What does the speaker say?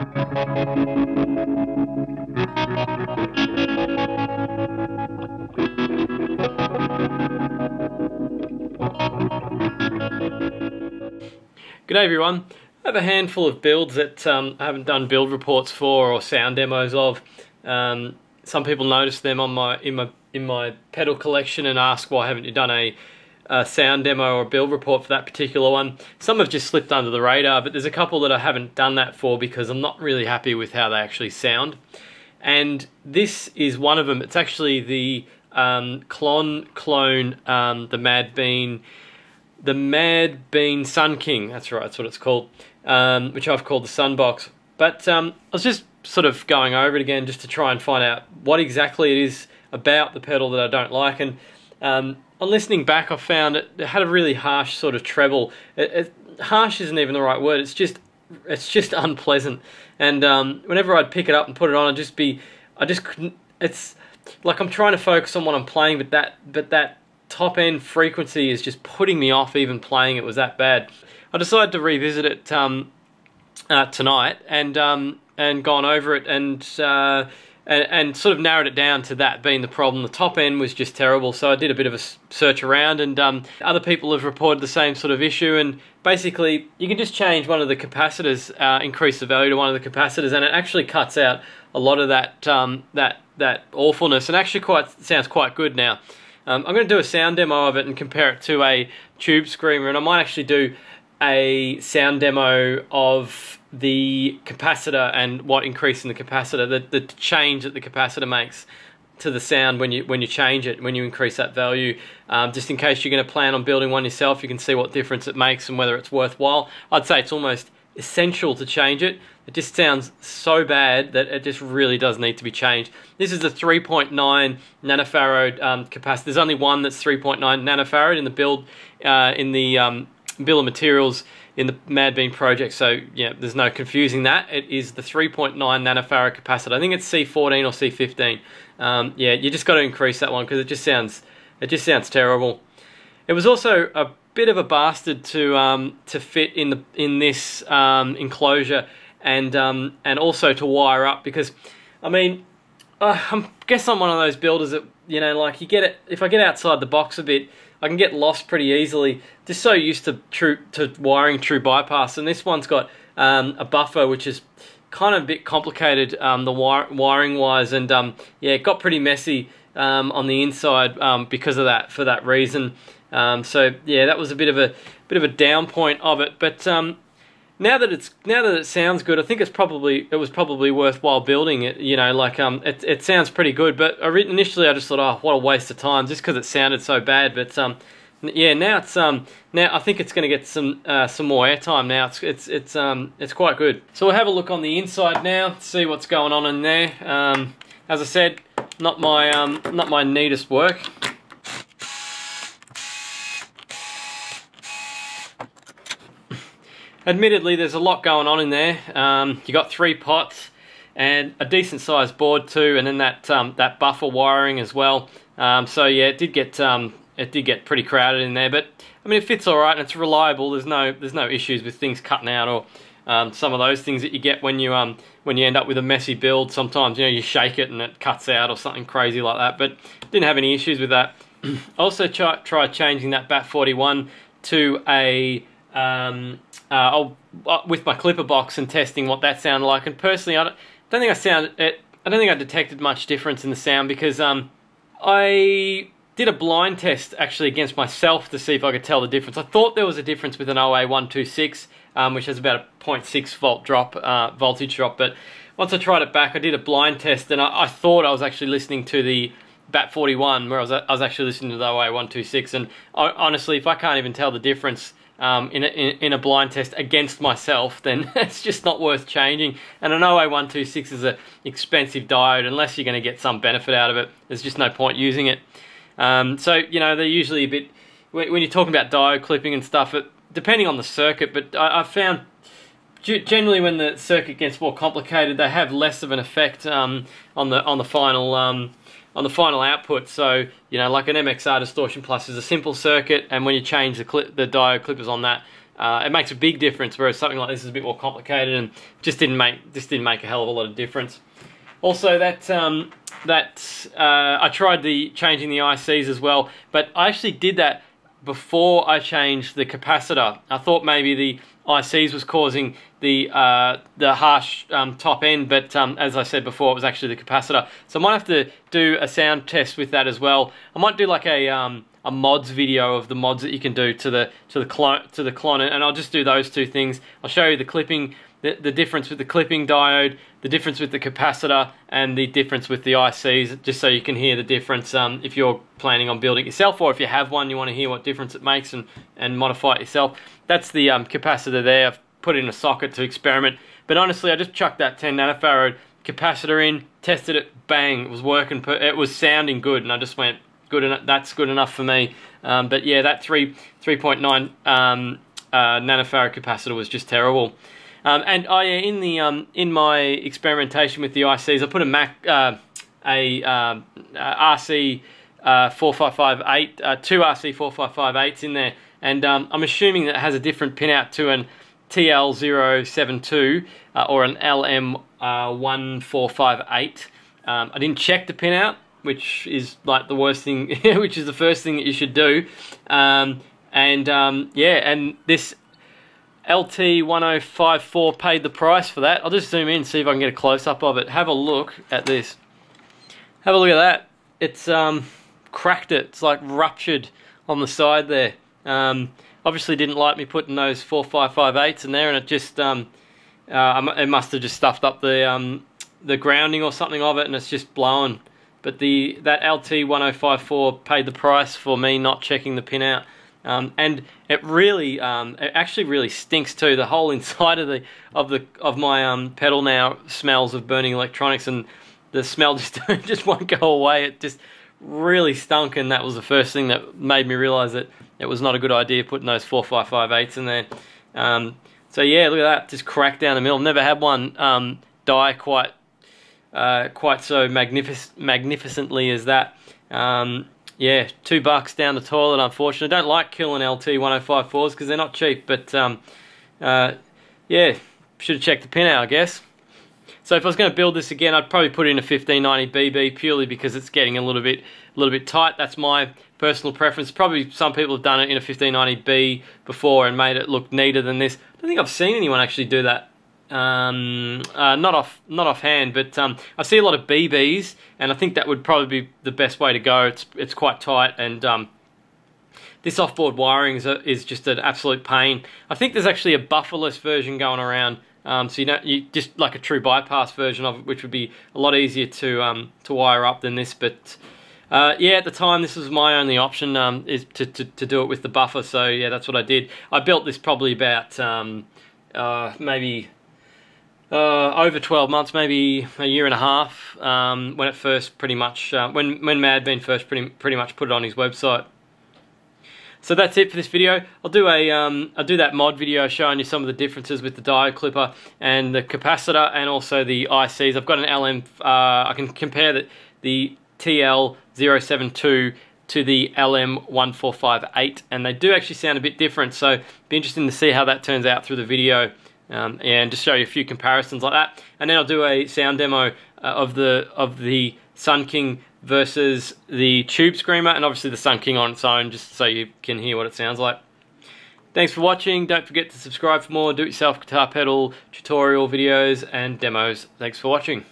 G'day everyone. I have a handful of builds that I haven't done build reports for or sound demos of. Some people notice them on in my pedal collection and ask why haven't you done a sound demo or build report for that particular one. Some have just slipped under the radar, but there's a couple that I haven't done that for because I'm not really happy with how they actually sound. And this is one of them. It's actually the Klon, the Madbean Sun King. That's right, that's what it's called, which I've called the Sunbox. But I was just sort of going over it again just to try and find out what exactly it is about the pedal that I don't like. And on listening back, I found it had a really harsh sort of treble. Harsh isn't even the right word. It's just unpleasant. And whenever I'd pick it up and put it on, I just couldn't. It's like I'm trying to focus on what I'm playing, but that top end frequency is just putting me off even playing. It was that bad. I decided to revisit it tonight and gone over it and sort of narrowed it down to that being the problem. The top end was just terrible, so I did a bit of a search around, and other people have reported the same sort of issue. And basically, you can just change one of the capacitors, increase the value to one of the capacitors, and it actually cuts out a lot of that awfulness, and actually sounds quite good now. I'm going to do a sound demo of it and compare it to a tube screamer, and I might actually do a sound demo of the capacitor and what increasing the capacitor, the change that the capacitor makes to the sound when you change it, when you increase that value. Just in case you're going to plan on building one yourself, you can see what difference it makes and whether it's worthwhile. I'd say it's almost essential to change it. It just sounds so bad that it just really does need to be changed. This is the 3.9 nanofarad capacitor. There's only one that's 3.9 nanofarad in the build, in the bill of materials in the Madbean project. So yeah, there's no confusing that. It is the 3.9 nanofarad capacitor. I think it's C14 or C15. Yeah, you just got to increase that one because it just sounds terrible. It was also a bit of a bastard to fit in this enclosure. And also to wire up, because I mean, I guess I'm one of those builders that, you know, like you get it. If I get outside the box a bit, I can get lost pretty easily. Just so used to wiring true bypass, and this one's got a buffer which is kind of a bit complicated, the wiring wise, and yeah, it got pretty messy on the inside because of that. For that reason, so yeah, that was a bit of a down point of it, but. Now that it sounds good, I think it was probably worthwhile building it. You know, like it sounds pretty good. But initially I just thought, oh, what a waste of time, just because it sounded so bad. But yeah, now I think it's going to get some more airtime now. It's quite good. So we'll have a look on the inside now, see what's going on in there. As I said, not my neatest work. Admittedly, there's a lot going on in there. You got 3 pots and a decent sized board too, and then that buffer wiring as well. So yeah, it did get pretty crowded in there, but I mean it fits all right and it's reliable. There's no issues with things cutting out or some of those things that you get when you end up with a messy build. Sometimes, you know, you shake it and it cuts out or something crazy like that, but didn't have any issues with that. Also tried changing that BAT41 to a with my clipper box and testing what that sounded like, and personally I don't think I detected much difference in the sound, because I did a blind test actually against myself to see if I could tell the difference. I thought there was a difference with an OA126, which has about a 0.6 volt drop, voltage drop, but once I tried it back, I did a blind test and I thought I was actually listening to the BAT41, where I was actually listening to the OA126, and honestly, if I can't even tell the difference in a blind test against myself, then it's just not worth changing. And an OA126 is an expensive diode. Unless you're going to get some benefit out of it, there's just no point using it. So, you know, they're usually a bit, when you're talking about diode clipping and stuff, depending on the circuit, but I've found generally when the circuit gets more complicated, they have less of an effect on the final output. So, you know, like an MXR Distortion Plus is a simple circuit, and when you change the diode clippers on that, it makes a big difference, whereas something like this is a bit more complicated and just didn't make a hell of a lot of difference. Also, I tried changing the ICs as well, but I actually did that before I changed the capacitor. I thought maybe the ICs was causing the harsh top end, but as I said before, it was actually the capacitor. So I might have to do a sound test with that as well. I might do like a mods video of the mods that you can do to the Klon, and I'll just do those two things. I'll show you the clipping, the difference with the clipping diode, the difference with the capacitor, and the difference with the ICs, just so you can hear the difference if you're planning on building it yourself, or if you have one, you want to hear what difference it makes and modify it yourself. That's the capacitor there. I've put in a socket to experiment, but honestly, I just chucked that 10 nanofarad capacitor in, tested it, bang, it was working. It was sounding good, and I just went, good enough. That's good enough for me. But yeah, that 3.9 nanofarad capacitor was just terrible. And in my experimentation with the ICs, I put a RC 4558, two RC 4558s in there, and I'm assuming that it has a different pinout to an TL072 or an LM1458. I didn't check the pinout, which is like the worst thing, which is the first thing that you should do. Yeah, and this LT1054 paid the price for that. I'll just zoom in and see if I can get a close-up of it. Have a look at this. Have a look at that. It's cracked it. It's like ruptured on the side there. Obviously didn't like me putting those 4558s in there, and it just it must have just stuffed up the grounding or something of it, and it's just blown. But that LT1054 paid the price for me not checking the pin out. And it really, it actually really stinks too. The whole inside of my pedal now smells of burning electronics, and the smell just won't go away. It just really stunk, and that was the first thing that made me realise that it was not a good idea putting those 4558s in there. So yeah, look at that, just cracked down the middle. Never had one die quite so magnificently as that. Yeah, $2 down the toilet, unfortunately. I don't like killing LT1054s because they're not cheap, but yeah, should have checked the pin out, I guess. So if I was going to build this again, I'd probably put in a 1590 BB purely because it's getting a little bit tight. That's my personal preference. Probably some people have done it in a 1590B before and made it look neater than this. I don't think I've seen anyone actually do that. Not offhand, but I see a lot of BBs, and I think that would probably be the best way to go. It's quite tight, and this offboard wiring is just an absolute pain. I think there's actually a bufferless version going around, so you just like a true bypass version of it, which would be a lot easier to wire up than this. But yeah, at the time this was my only option, is to do it with the buffer. So yeah, that's what I did. I built this probably about maybe over 12 months, maybe a year and a half, when it first pretty much, when Madbean first pretty much put it on his website. So that's it for this video. I'll do that mod video showing you some of the differences with the diode clipper and the capacitor, and also the ICs. I've got an LM. I can compare the TL072 to the LM1458, and they do actually sound a bit different. So it'd be interesting to see how that turns out through the video. And just show you a few comparisons like that, and then I'll do a sound demo of the Sun King versus the Tube Screamer, and obviously the Sun King on its own, just so you can hear what it sounds like. Thanks for watching. Don't forget to subscribe for more do-it-yourself guitar pedal tutorial videos and demos. Thanks for watching.